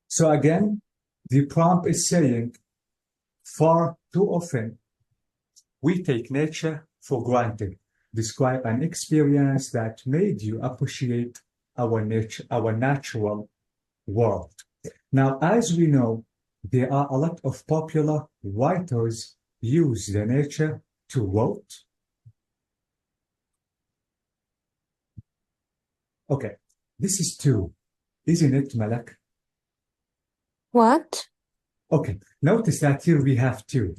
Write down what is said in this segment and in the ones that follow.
So again, the prompt is saying, far too often, we take nature for granted. Describe an experience that made you appreciate our nature, our natural world. Now, as we know, there are a lot of popular writers use the nature to quote. Okay, this is two, isn't it, Malak? What? Okay, notice that here we have two,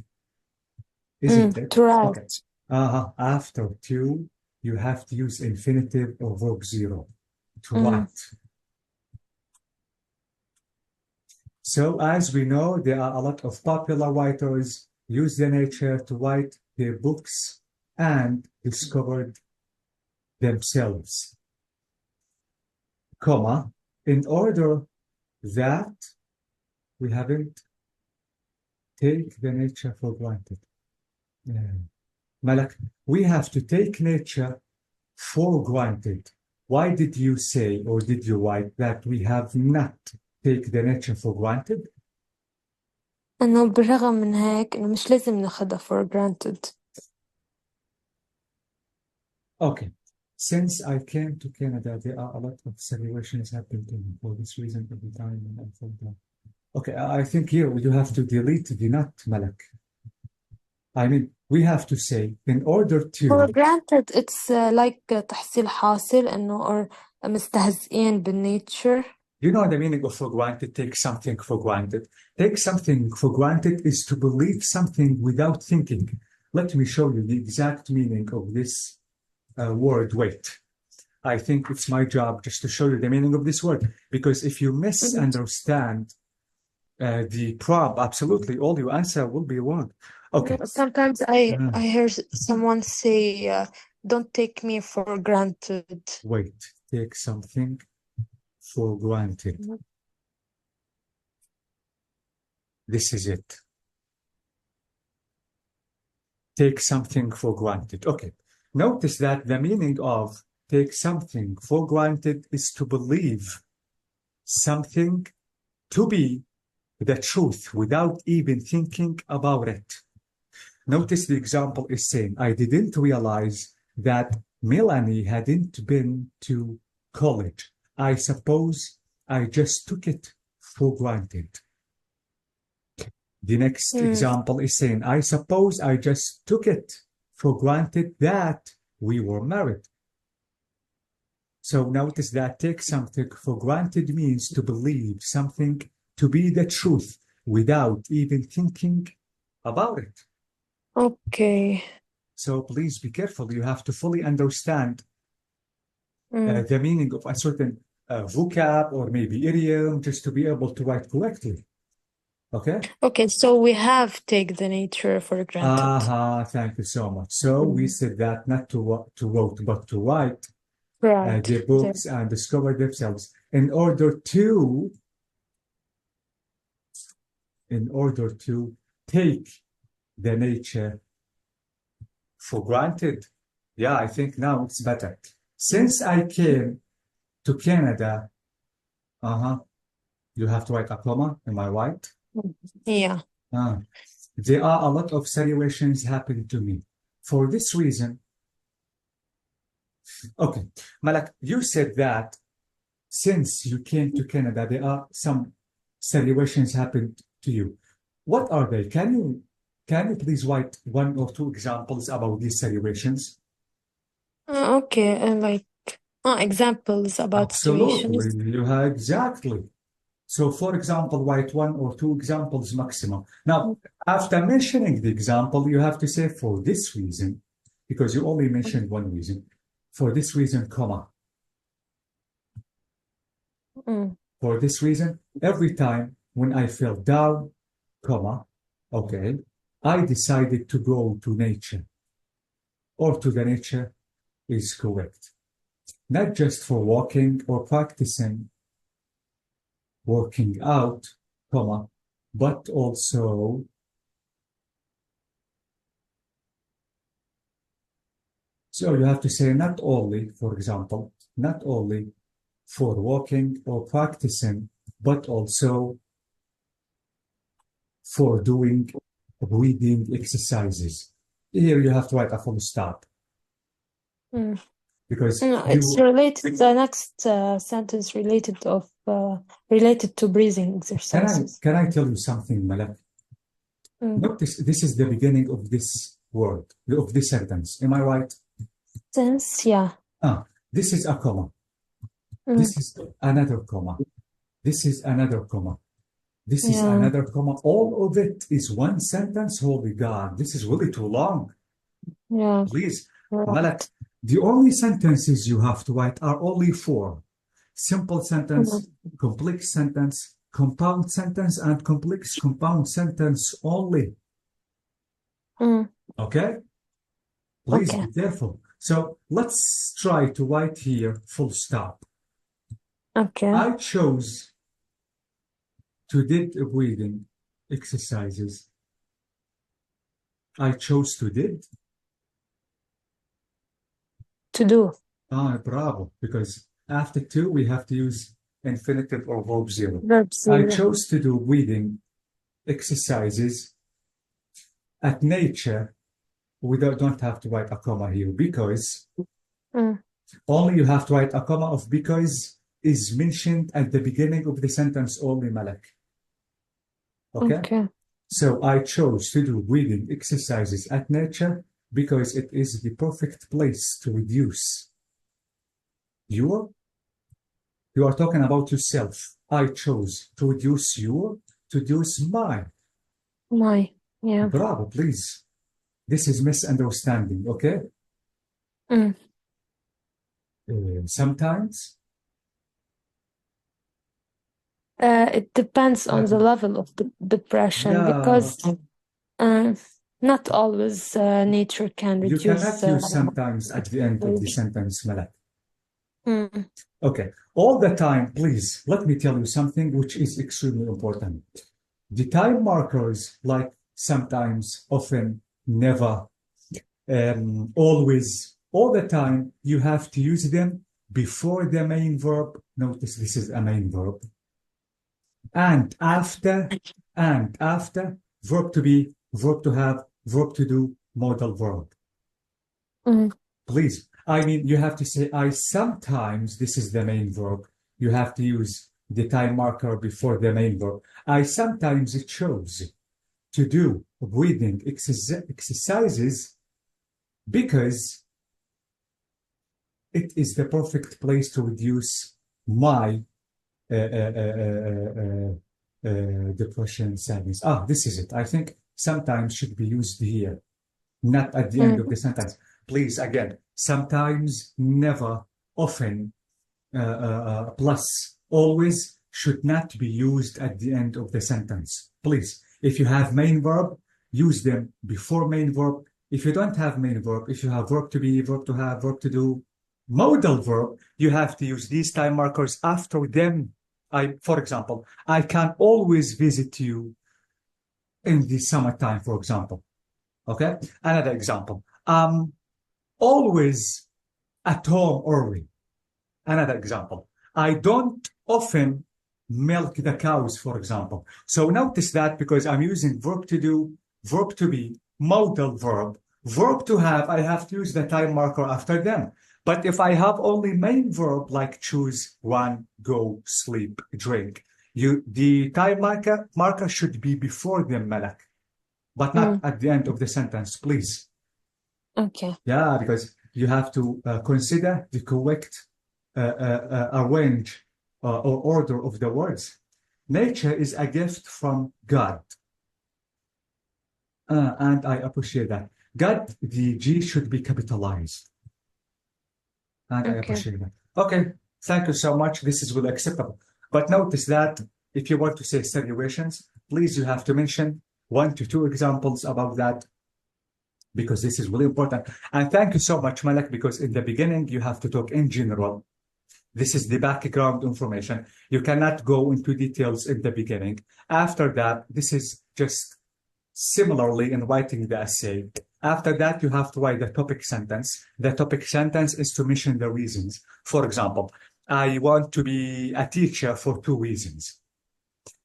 isn't it? Right. Okay. After two, you have to use infinitive or verb zero to write. So as we know, there are a lot of popular writers use the nature to write their books and discovered themselves, comma, in order that we haven't take the nature for granted. Malak, we have to take nature for granted. Why did you say, or did you write that we have not take the nature for granted? إنه بالرغم من هيك إنه مش لازم ناخدها for granted. Okay. Since I came to Canada, there are a lot of situations happening to me. For this reason, every time I fall down. Okay, I think here you have to delete the not, Malak. I mean, we have to say, in order to... For granted, it's like تحصيل حاصل إنه or مستهزئين بالnature. You know the meaning of for granted, take something for granted. Take something for granted is to believe something without thinking. Let me show you the exact meaning of this word, wait. I think it's my job just to show you the meaning of this word, because if you misunderstand the prompt, absolutely all your answer will be wrong. Okay. Sometimes I hear someone say, don't take me for granted. Wait, take something for granted. This is it. Take something for granted. Okay. Notice that the meaning of take something for granted is to believe something to be the truth without even thinking about it. Notice the example is saying, I didn't realize that Melanie hadn't been to college. I suppose I just took it for granted. The next example is saying, I suppose I just took it for granted that we were married. So notice that take something for granted means to believe something to be the truth without even thinking about it. Okay. So please be careful. You have to fully understand the meaning of a certain vocab or maybe idiom just to be able to write correctly. Okay? Okay, so we have take the nature for granted. Thank you so much. So we said that not to wrote, but to write their books and discover themselves in order to take the nature for granted. Yeah, I think now it's better. Since I came to Canada, you have to write a comma, am I right? Yeah. There are a lot of situations happening to me. For this reason, okay, Malak, you said that since you came to Canada, there are some situations happened to you. What are they? Can you please write one or two examples about these situations? Okay, like examples about situations. Absolutely, you have exactly. So, for example, write one or two examples maximum. Now, after mentioning the example, you have to say for this reason, because you only mentioned one reason. For this reason, comma. For this reason, every time when I fell down, comma, okay, I decided to go to nature, or to the nature is correct. Not just for walking or practicing working out, comma, but also so you have to say not only, for example, not only for walking or practicing but also for doing reading exercises. Here you have to write a full stop. Because it's related, the next sentence related to breathing exercises. Can I tell you something, Malak? Notice this is the beginning of this word, of this sentence. Am I right? Since, yeah. This is a comma. This is another comma. This is another comma. This is another comma. All of it is one sentence. Holy God, this is really too long. Yeah. Please, right. Malak, the only sentences you have to write are only 4. Simple sentence, complex sentence, compound sentence, and complex compound sentence only. Okay? Please be careful. So let's try to write here full stop. Okay. I chose to did breathing exercises. I chose to did. To do. Bravo. Because after to, we have to use infinitive or verb 0. Verb 0. I chose to do breathing exercises at nature. We don't have to write a comma here because only you have to write a comma of because is mentioned at the beginning of the sentence only, Malak. Okay? So I chose to do breathing exercises at nature because it is the perfect place to reduce your. You are talking about yourself. I chose to reduce your, to reduce my. My, yeah. Bravo, please. This is misunderstanding, okay? Sometimes. It depends on the level of the depression because not always nature can reduce. You cannot use sometimes at the end of the sentence, Malak. Okay. All the time, please, let me tell you something which is extremely important. The time markers, like sometimes, often, never, always, all the time, you have to use them before the main verb. Notice this is a main verb. And after, verb to be, verb to have, verb to do, modal verb. Please. I mean, you have to say, I sometimes, this is the main verb. You have to use the time marker before the main verb. I sometimes chose to do breathing exercises because it is the perfect place to reduce my depression, sadness. This is it. I think sometimes should be used here, not at the end of the sentence. Please, again, sometimes, never, often, plus, always should not be used at the end of the sentence. Please, if you have main verb, use them before main verb. If you don't have main verb, if you have verb to be, verb to have, verb to do, modal verb, you have to use these time markers after them. For example, I can always visit you in the summertime, for example. Okay? Another example. Always at home early. Another example. I don't often milk the cows, for example. So notice that because I'm using verb to do, verb to be, modal verb, verb to have, I have to use the time marker after them. But if I have only main verb like choose, run, go, sleep, drink, the time marker should be before them, Malak, but not at the end of the sentence, please. Okay. Yeah, because you have to consider the correct arrange or order of the words. Nature is a gift from God. And I appreciate that. God, the G should be capitalized. And I appreciate that. Okay, thank you so much. This is really acceptable. But notice that if you want to say situations, please you have to mention 1 to 2 examples about that, because this is really important. And thank you so much, Malak, because in the beginning you have to talk in general. This is the background information. You cannot go into details in the beginning. After that, this is just similarly in writing the essay. After that, you have to write the topic sentence. The topic sentence is to mention the reasons. For example, I want to be a teacher for 2 reasons.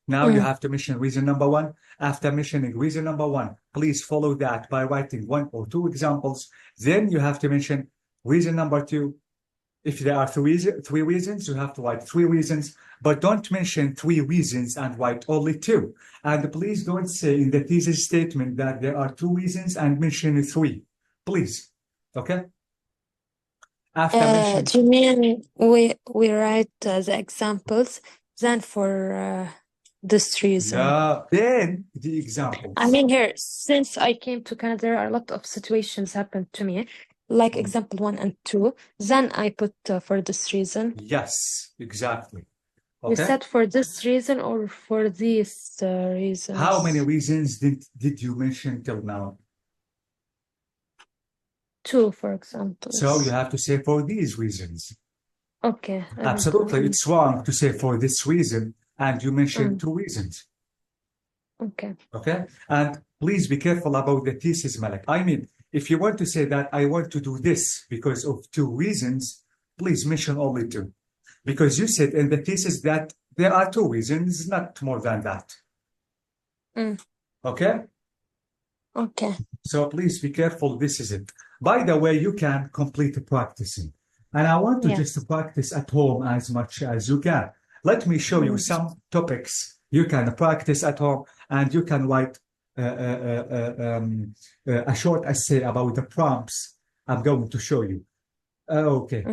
Now you have to mention reason number one. After mentioning reason number one, please follow that by writing 1 or 2 examples. Then you have to mention reason number two. If there are three reasons, you have to write 3 reasons, but don't mention 3 reasons and write only 2. And please don't say in the thesis statement that there are 2 reasons and mention 3. Please. Okay? After mentioning... Do you mean we write the examples then for this reason? Yeah, then the examples. I mean, here, since I came to Canada, there are a lot of situations happened to me, like example 1 and 2. Then I put for this reason. Yes, exactly. Okay. You said for this reason or for these reasons? How many reasons did you mention till now? 2, for example. So you have to say for these reasons. Okay. Absolutely. It's wrong to say for this reason and you mentioned 2 reasons. Okay. Okay. And please be careful about the thesis, Malak. I mean, if you want to say that I want to do this because of 2 reasons, please mention only 2. Because you said in the thesis that there are 2 reasons, not more than that. Okay? Okay. So please be careful. This is it. By the way, you can complete practicing. And I want to just practice at home as much as you can. Let me show you some topics you can practice at home, and you can write a short essay about the prompts I'm going to show you. Okay.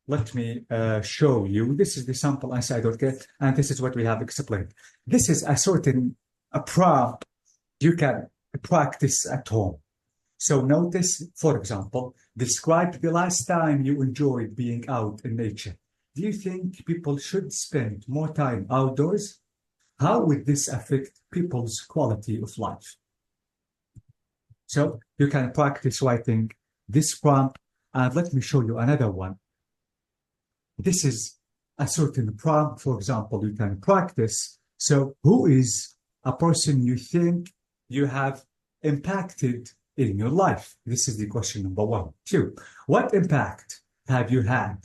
Let me show you. This is the sample essay, okay? And this is what we have explained. This is a certain prompt you can practice at home. So notice, for example, describe the last time you enjoyed being out in nature. Do you think people should spend more time outdoors? How would this affect people's quality of life? So you can practice writing this prompt, and let me show you another one. This is a certain prompt, for example, you can practice. So who is a person you think you have impacted in your life? This is the question number 1. 2, what impact have you had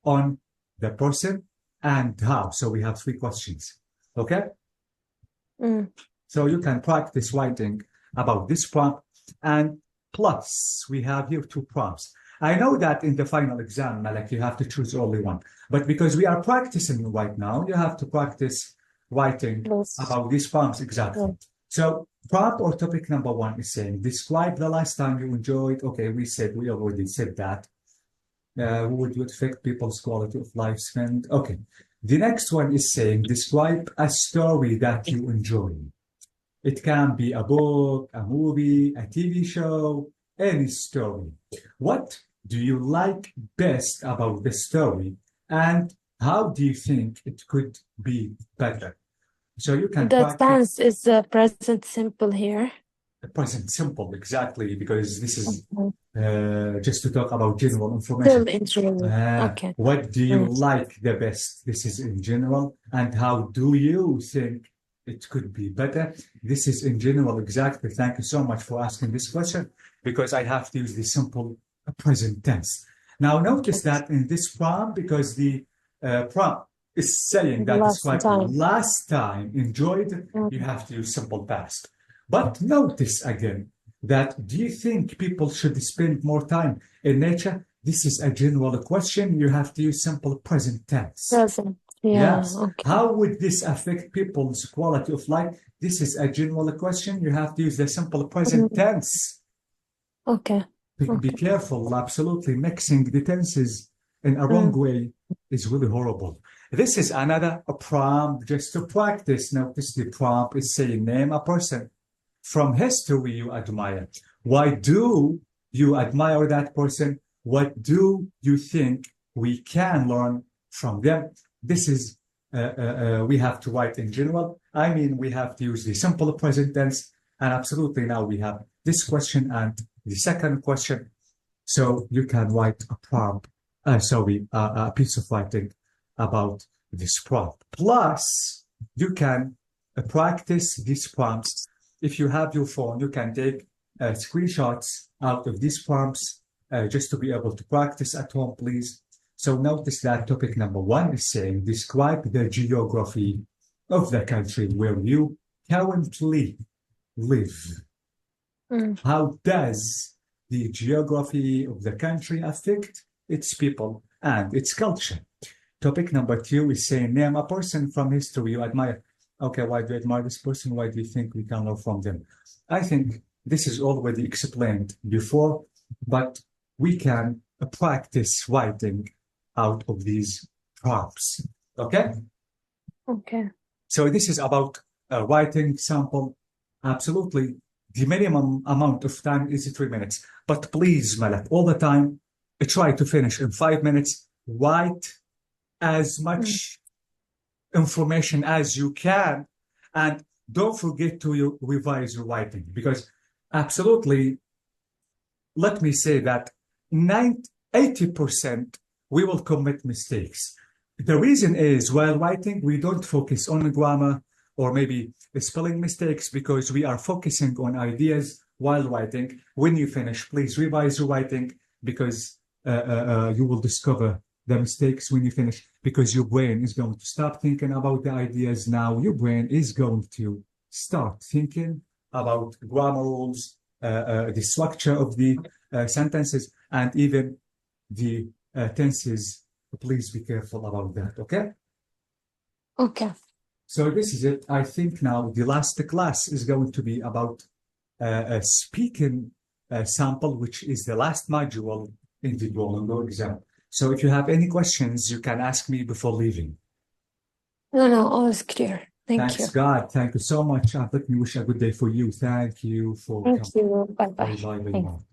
on the person and how? So we have 3 questions. Okay? So you can practice writing about this prompt, and plus we have here 2 prompts. I know that in the final exam, Malak, you have to choose only one, but because we are practicing right now, you have to practice writing about these prompts exactly. So prompt or topic number 1 is saying, describe the last time you enjoyed. Okay, we already said that. Would you affect people's quality of life spend? Okay. The next one is saying, describe a story that you enjoy. It can be a book, a movie, a TV show, any story. What do you like best about the story, and how do you think it could be better? So you can The tense is present simple here. Present simple, exactly, because this is just to talk about general information. Still in general. Okay. What do you like the best? This is in general. And how do you think it could be better? This is in general, exactly. Thank you so much for asking this question, because I have to use the simple present tense. Now notice that in this prompt, because the prompt is saying that describe last time enjoyed, you have to use simple past. But notice again that, do you think people should spend more time in nature? This is a general question. You have to use simple present tense. Present. Yeah. Yes. Okay. How would this affect people's quality of life? This is a general question. You have to use the simple present tense. Okay. Be careful. Absolutely. Mixing the tenses in a wrong way is really horrible. This is another prompt just to practice. Notice the prompt is saying, name a person from history you admire. Why do you admire that person? What do you think we can learn from them? This is, we have to write in general. I mean, we have to use the simple present tense. And absolutely now we have this question and the second question. So you can write a prompt, a piece of writing about this prompt. Plus, you can practice these prompts. If you have your phone, you can take screenshots out of these prompts just to be able to practice at home, please. So notice that topic number 1 is saying, describe the geography of the country where you currently live. How does the geography of the country affect its people and its culture? Topic number 2 is saying, name a person from history you admire. Okay, why do you admire this person? Why do you think we can learn from them? I think this is already explained before, but we can practice writing out of these prompts. Okay? Okay. So this is about a writing sample. Absolutely. The minimum amount of time is 3 minutes. But please, Malak, all the time, try to finish in 5 minutes. Write as much information as you can. And don't forget to revise your writing. Because absolutely, let me say that 80% we will commit mistakes. The reason is, while writing, we don't focus on grammar or maybe spelling mistakes because we are focusing on ideas while writing. When you finish, please revise your writing because you will discover the mistakes when you finish, because your brain is going to stop thinking about the ideas. Now your brain is going to start thinking about grammar rules, the structure of the sentences, and even the tenses. Please be careful about that, okay? Okay. So this is it. I think now the last class is going to be about a speaking sample, which is the last module in the Duolingo exam. So if you have any questions, you can ask me before leaving. No, all is clear. Thanks, you. God. Thank you so much. Let me wish a good day for you. Thank you for Thank you. Bye-bye. Bye-bye. Thanks.